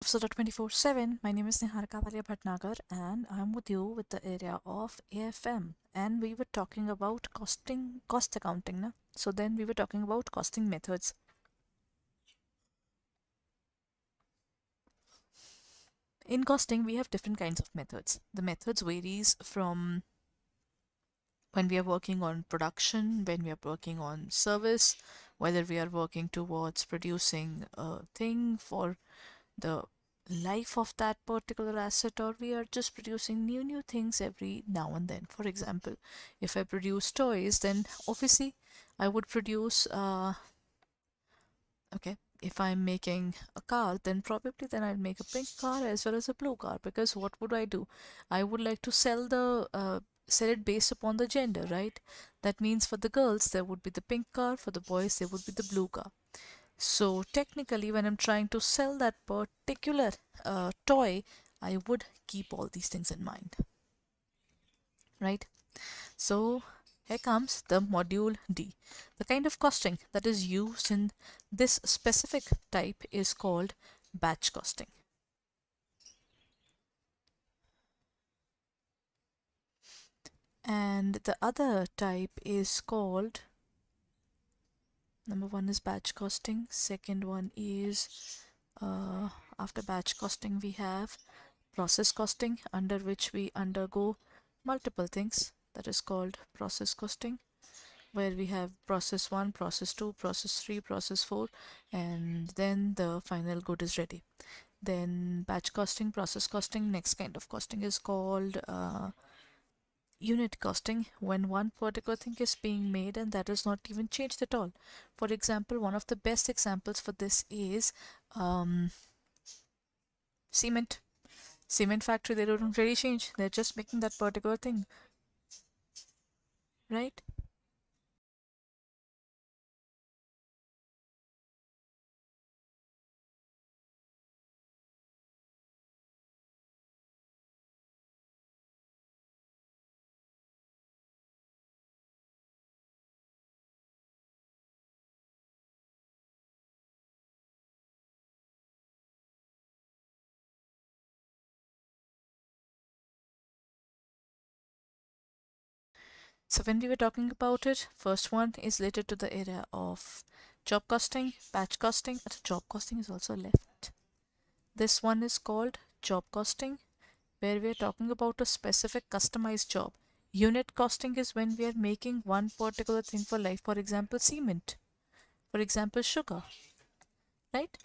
Suda 24/7. My name is Niharika Bhatnagar and I'm with you with the area of AFM. And we were talking about cost accounting. Na? So then we were talking about costing methods. In costing, we have different kinds of methods. The methods varies from when we are working on production, when we are working on service, whether we are working towards producing a thing for the life of that particular asset, or we are just producing new things every now and then. For example, if I produce toys, then obviously I would produce okay, if I'm making a car, then probably then I'll make a pink car as well as a blue car, because what would I do? I would like to sell it based upon the gender, right? That means for the girls there would be the pink car, for the boys there would be the blue car. So technically, when I'm trying to sell that particular toy, I would keep all these things in mind, right? So here comes the module D. The kind of costing that is used in this specific type is called batch costing. And the other type is called, number one is batch costing, second one is after batch costing we have process costing, under which we undergo multiple things. That is called process costing, where we have process 1, process 2, process 3, process 4, and then the final good is ready. Then batch costing, process costing. Next kind of costing is called unit costing, when one particular thing is being made and that is not even changed at all. For example, one of the best examples for this is cement. Cement factory, they don't really change, they're just making that particular thing, right? So when we were talking about it, first one is related to the area of job costing, batch costing, and job costing is also left. This one is called job costing, where we are talking about a specific customized job. Unit costing is when we are making one particular thing for life, for example, cement, for example, sugar, right?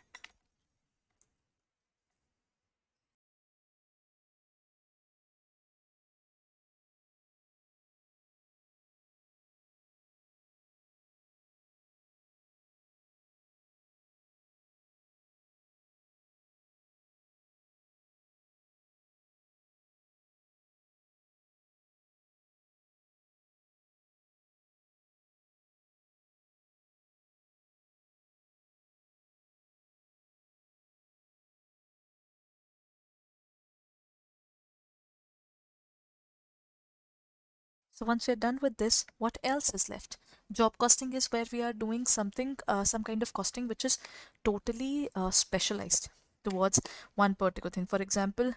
So once we're done with this, what else is left? Job costing is where we are doing something, some kind of costing which is totally specialized towards one particular thing. For example,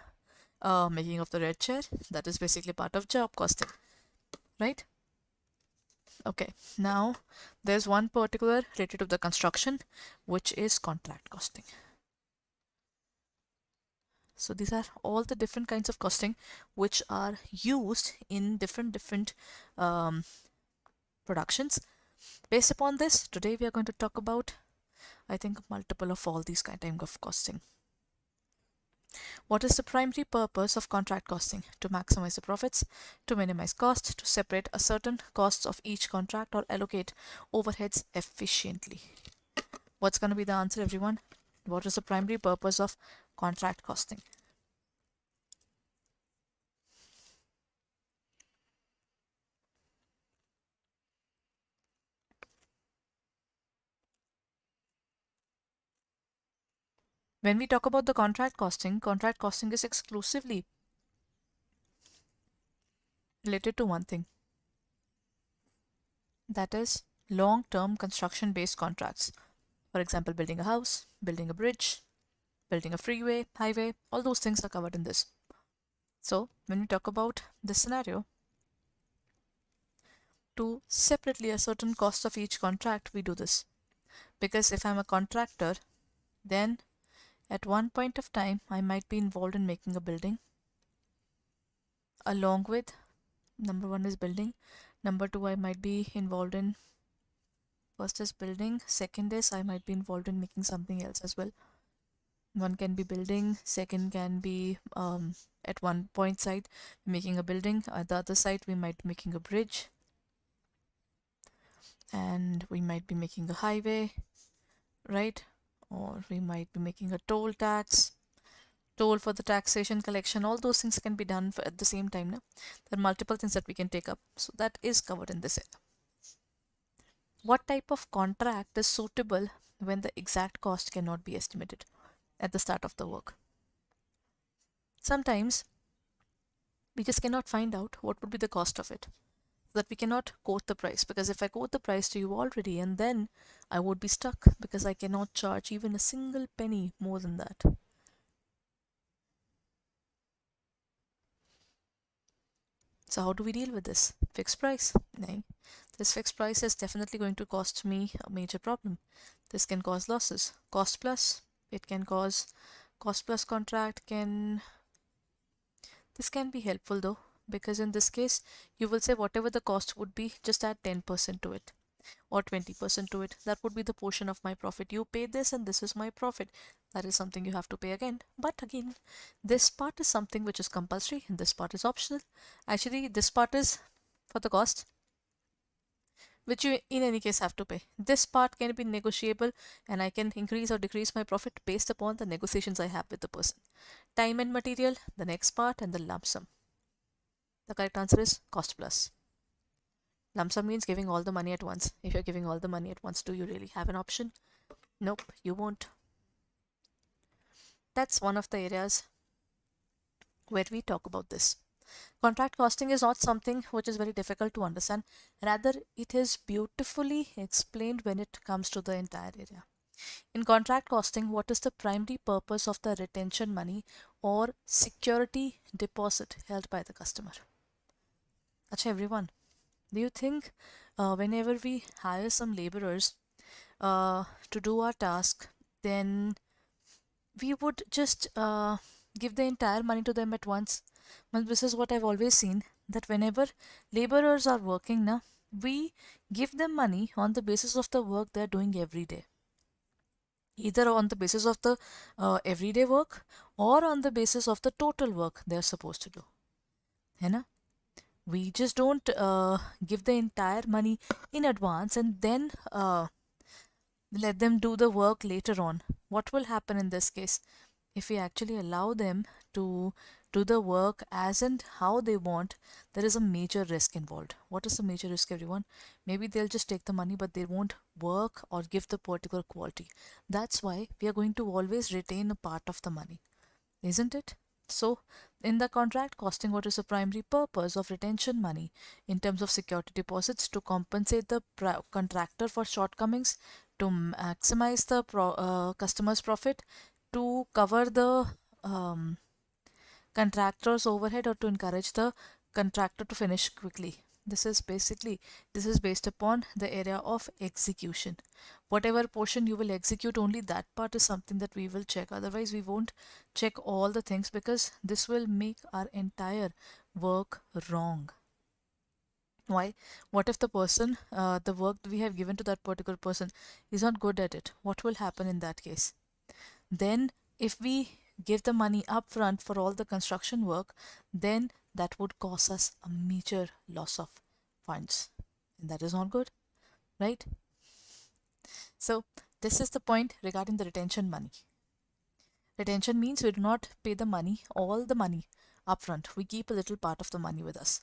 making of the red chair, that is basically part of job costing, right? Okay, now there's one particular related to the construction, which is contract costing. So these are all the different kinds of costing which are used in different productions. Based upon this, today we are going to talk about, I think, multiple of all these kind of costing. What is the primary purpose of contract costing? To maximize the profits, to minimize costs, to separate a certain costs of each contract, or allocate overheads efficiently. What's going to be the answer, everyone? What is the primary purpose of contract costing? When we talk about the contract costing is exclusively related to one thing, that is long-term construction-based contracts. For example, building a house, building a bridge, building a freeway, highway, all those things are covered in this. So when we talk about this scenario, to separately a certain cost of each contract, we do this. Because if I'm a contractor, then at one point of time, I might be involved in making a building along with, number one is building, number two, I might be involved in, first is building, second is I might be involved in making something else as well. One can be building, second can be at one point side making a building, at the other side we might be making a bridge, and we might be making a highway, right? Or we might be making a toll tax, toll for the taxation collection. All those things can be done at the same time. No? There are multiple things that we can take up. So that is covered in this area. What type of contract is suitable when the exact cost cannot be estimated at the start of the work? Sometimes we just cannot find out what would be the cost of it, so that we cannot quote the price, because if I quote the price to you already, and then I would be stuck because I cannot charge even a single penny more than that. So how do we deal with this? Fixed price. No. This fixed price is definitely going to cost me a major problem. This can cause losses. Cost plus, it can cause cost plus contract can, this can be helpful though, because in this case you will say whatever the cost would be, just add 10% to it or 20% to it. That would be the portion of my profit. You pay this and this is my profit. That is something you have to pay again. But again, this part is something which is compulsory and this part is optional. Actually, this part is for the cost, which you in any case have to pay. This part can be negotiable and I can increase or decrease my profit based upon the negotiations I have with the person. Time and material, the next part, and the lump sum. The correct answer is cost plus. Lump sum means giving all the money at once. If you're giving all the money at once, do you really have an option? Nope, you won't. That's one of the areas where we talk about this. Contract costing is not something which is very difficult to understand. Rather, it is beautifully explained when it comes to the entire area. In contract costing, what is the primary purpose of the retention money or security deposit held by the customer? Acha, everyone, do you think whenever we hire some laborers to do our task, then we would just give the entire money to them at once? Well, this is what I've always seen, that whenever laborers are working now, we give them money on the basis of the work they're doing every day. Either on the basis of the everyday work or on the basis of the total work they're supposed to do. है ना? We just don't give the entire money in advance and then let them do the work later on. What will happen in this case? If we actually allow them to do the work as and how they want, there is a major risk involved. What is the major risk, everyone? Maybe they'll just take the money, but they won't work or give the particular quality. That's why we are going to always retain a part of the money, isn't it? So, in the contract costing, what is the primary purpose of retention money in terms of security deposits? To compensate the contractor for shortcomings, to maximize the customer's profit, to cover the contractor's overhead, or to encourage the contractor to finish quickly. This is based upon the area of execution. Whatever portion you will execute, only that part is something that we will check. Otherwise, we won't check all the things, because this will make our entire work wrong. Why? What if the person, the work we have given to that particular person is not good at it? What will happen in that case? Then if we give the money upfront for all the construction work, then that would cause us a major loss of funds, and that is not good, right? So this is the point regarding the retention money. Retention means we do not pay the money, all the money upfront. We keep a little part of the money with us.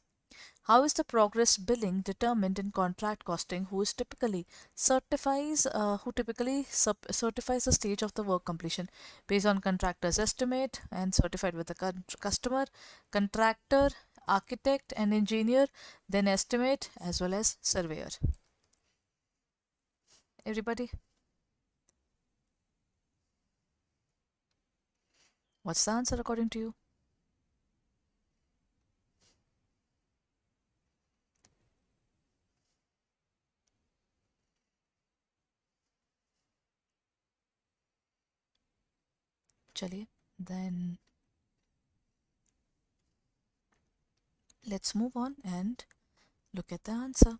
How is the progress billing determined in contract costing? Who typically certifies the stage of the work completion? Based on contractor's estimate and certified with the customer, contractor, architect and engineer, then estimate as well as surveyor. Everybody? What's the answer according to you? Chaliye, then let's move on and look at the answer.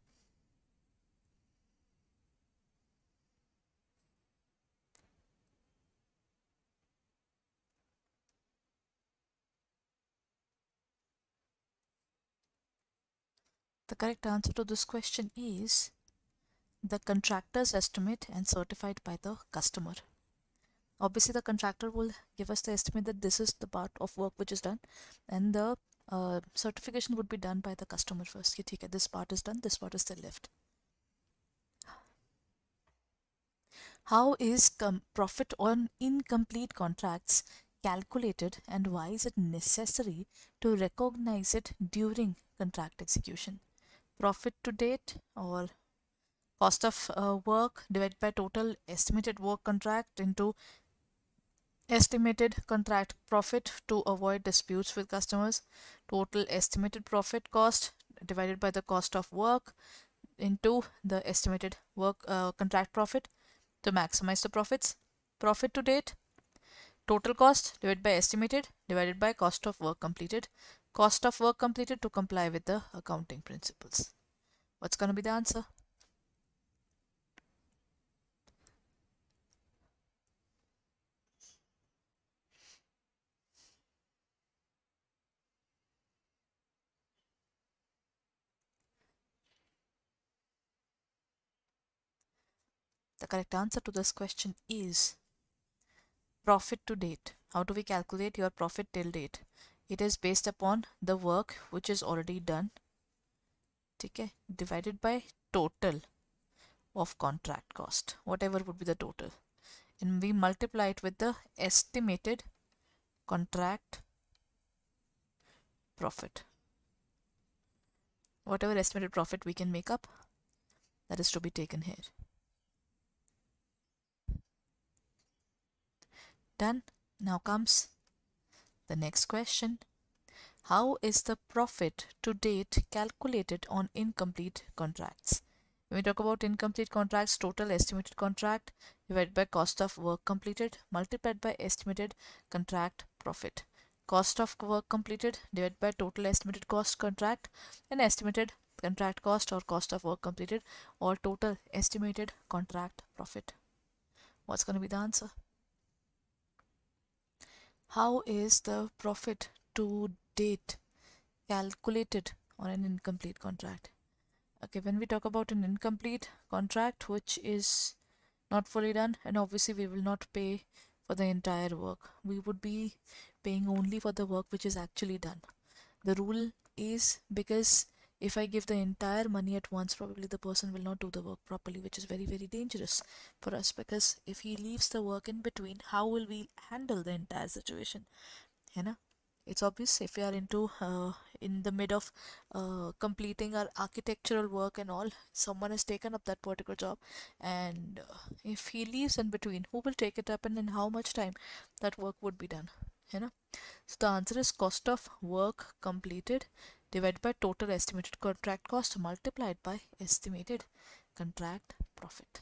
The correct answer to this question is the contractor's estimate and certified by the customer. Obviously, the contractor will give us the estimate that this is the part of work which is done, and the certification would be done by the customer first. कि ठीक है, this part is done, this part is still left. How is profit on incomplete contracts calculated, and why is it necessary to recognize it during contract execution? Profit to date, or cost of work divided by total estimated work contract into estimated contract profit to avoid disputes with customers, total estimated profit cost divided by the cost of work into the estimated work contract profit to maximize the profits, profit to date, total cost divided by estimated divided by cost of work completed to comply with the accounting principles. What's going to be the answer? The correct answer to this question is profit to date. How do we calculate your profit till date? It is based upon the work which is already done, okay, divided by total of contract cost, whatever would be the total, and we multiply it with the estimated contract profit. Whatever estimated profit we can make up, that is to be taken here. Done. Now comes the next question. How is the profit to date calculated on incomplete contracts? When we talk about incomplete contracts, total estimated contract divided by cost of work completed multiplied by estimated contract profit. Cost of work completed divided by total estimated cost contract and estimated contract cost or cost of work completed or total estimated contract profit. What's going to be the answer? How is the profit to date calculated on an incomplete contract? Okay, when we talk about an incomplete contract which is not fully done, and obviously we will not pay for the entire work. We would be paying only for the work which is actually done. The rule is, because if I give the entire money at once, probably the person will not do the work properly, which is very, very dangerous for us, because if he leaves the work in between, how will we handle the entire situation? You know, it's obvious if we are into in the mid of completing our architectural work and all, someone has taken up that particular job, and if he leaves in between, who will take it up, and in how much time that work would be done? You know, so the answer is cost of work completed divided by total estimated contract cost multiplied by estimated contract profit.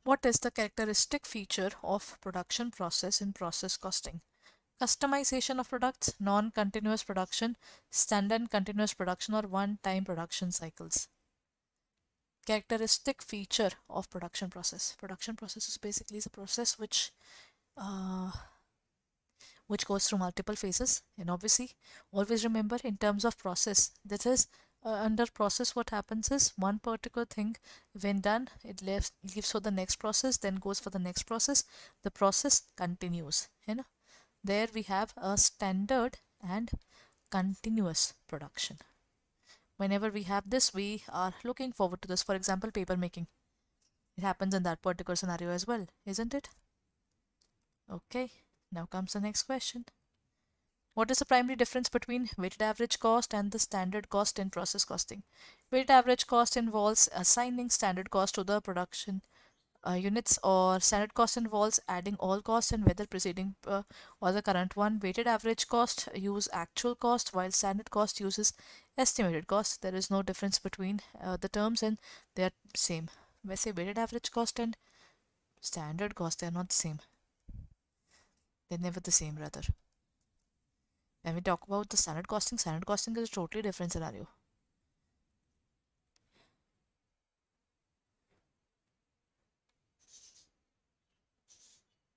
What is the characteristic feature of production process in process costing? Customization of products, non-continuous production, standard continuous production, or one-time production cycles. Characteristic feature of production process. Production process is basically the process which goes through multiple phases, and obviously always remember, in terms of process, this is under process, what happens is one particular thing when done, it leaves for the next process, then goes for the next process, the process continues. You know, there we have a standard and continuous production. Whenever we have this, we are looking forward to this. For example, paper making, it happens in that particular scenario as well, isn't it? Okay, now comes the next question. What is the primary difference between weighted average cost and the standard cost in process costing? Weighted average cost involves assigning standard cost to the production units, or standard cost involves adding all costs and whether preceding or the current one. Weighted average cost use actual cost, while standard cost uses estimated cost. There is no difference between the terms, and they are same. वैसे weighted average cost and standard cost, they are not the same. They're never the same, rather. When we talk about the standard costing is a totally different scenario.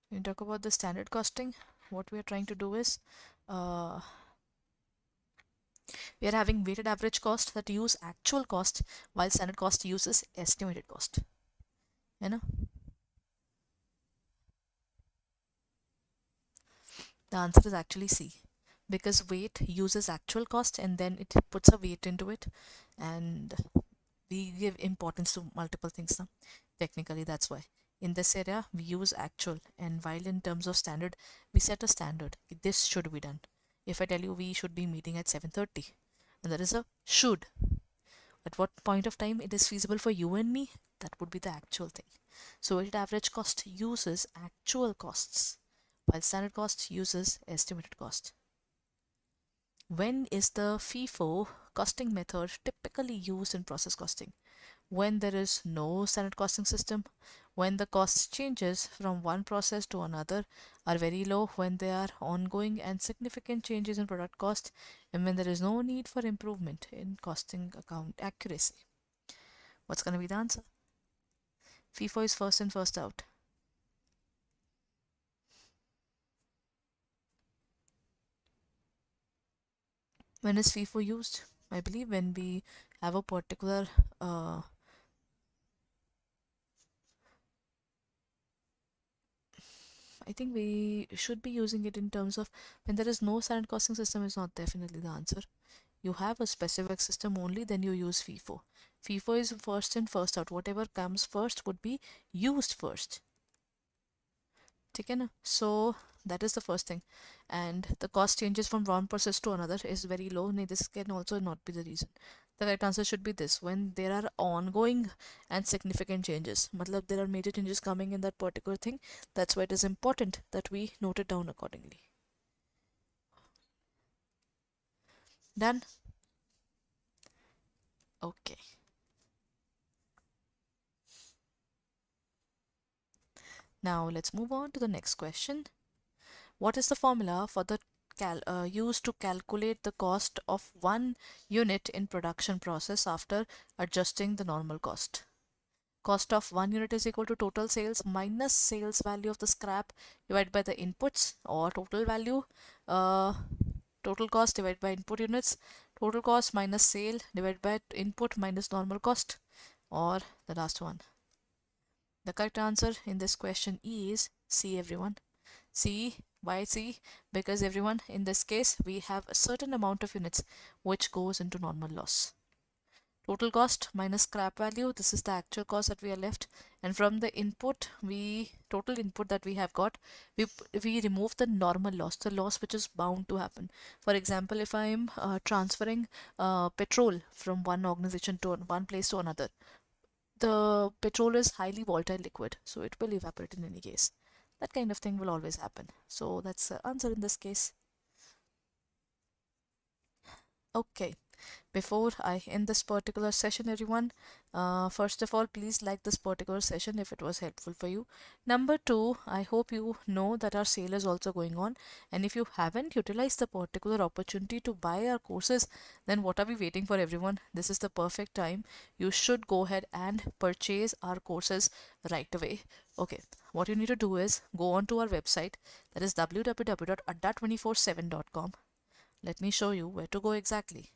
When we talk about the standard costing, what we are trying to do is we are having weighted average cost that use actual cost, while standard cost uses estimated cost. You know, the answer is actually C, because weight uses actual cost and then it puts a weight into it, and we give importance to multiple things now. Technically, that's why in this area we use actual, and while in terms of standard we set a standard. This should be done. If I tell you we should be meeting at 7:30, and there is a should, at what point of time it is feasible for you and me, that would be the actual thing. So weighted average cost uses actual costs, while standard cost uses estimated cost. When is the FIFO costing method typically used in process costing? When there is no standard costing system, when the cost changes from one process to another are very low, when there are ongoing and significant changes in product cost, and when there is no need for improvement in costing account accuracy. What's going to be the answer? FIFO is first in, first out. When is FIFO used? I believe when we have a particular I think we should be using it in terms of when there is no standard costing system is not definitely the answer. You have a specific system only, then you use FIFO. FIFO is first in, first out. Whatever comes first would be used first. ठीक है ना? So that is the first thing, and the cost changes from one process to another is very low. No, this can also not be the reason. The right answer should be this: when there are ongoing and significant changes. Matlab there are major changes coming in that particular thing. That's why it is important that we note it down accordingly. Done? Okay. Now let's move on to the next question. What is the formula for the used to calculate the cost of one unit in production process after adjusting the normal cost? Cost of one unit is equal to total sales minus sales value of the scrap divided by the inputs, or total value, total cost divided by input units, total cost minus sale divided by input minus normal cost, or the last one. The correct answer in this question is C, everyone. C. Why C? Because everyone, in this case we have a certain amount of units which goes into normal loss. Total cost minus scrap value, this is the actual cost that we are left, and from the input, total input that we have got, we remove the normal loss, the loss which is bound to happen. For example, if I am transferring petrol from one organization to one place to another, the petrol is highly volatile liquid, so it will evaporate in any case. That kind of thing will always happen. So that's the answer in this case. Okay. Before I end this particular session, everyone, first of all, please like this particular session if it was helpful for you. Number two, I hope you know that our sale is also going on, and if you haven't utilized the particular opportunity to buy our courses, then what are we waiting for, everyone? This is the perfect time. You should go ahead and purchase our courses right away. Okay, what you need to do is go on to our website, that is www.adda247.com. Let me show you where to go exactly.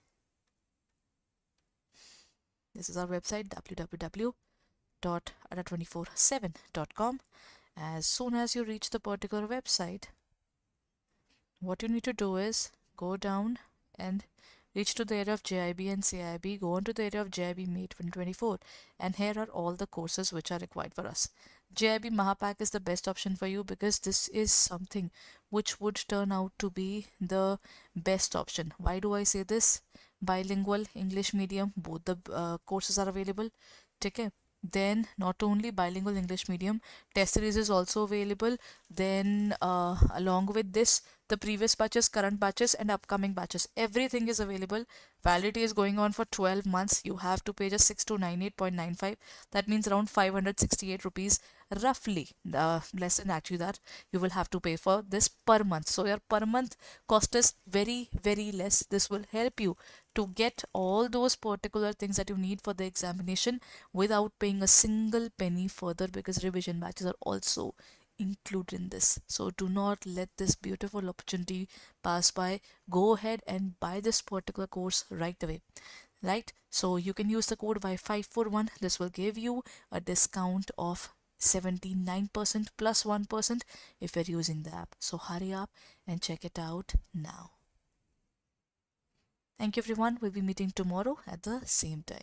This is our website, www.adda247.com. As soon as you reach the particular website, what you need to do is go down and reach to the area of JAIIB and CIIB, go on to the area of JAIIB May 2024, and here are all the courses which are required for us. JAIIB Mahapack is the best option for you because this is something which would turn out to be the best option. Why do I say this? Bilingual, English medium, both the courses are available. Okay. Then not only bilingual English medium, test series is also available. Then along with this, the previous batches, current batches, and upcoming batches, everything is available. Validity is going on for 12 months. You have to pay just 6298.95. That means around 568 rupees, roughly, less than actually that you will have to pay for this per month. So your per month cost is very, very less. This will help you to get all those particular things that you need for the examination without paying a single penny further, because revision batches are also included in this. So do not let this beautiful opportunity pass by. Go ahead and buy this particular course right away. Right, so you can use the code Y541. This will give you a discount of 79% plus 1% if you're using the app. So hurry up and check it out now. Thank you everyone. We'll be meeting tomorrow at the same time.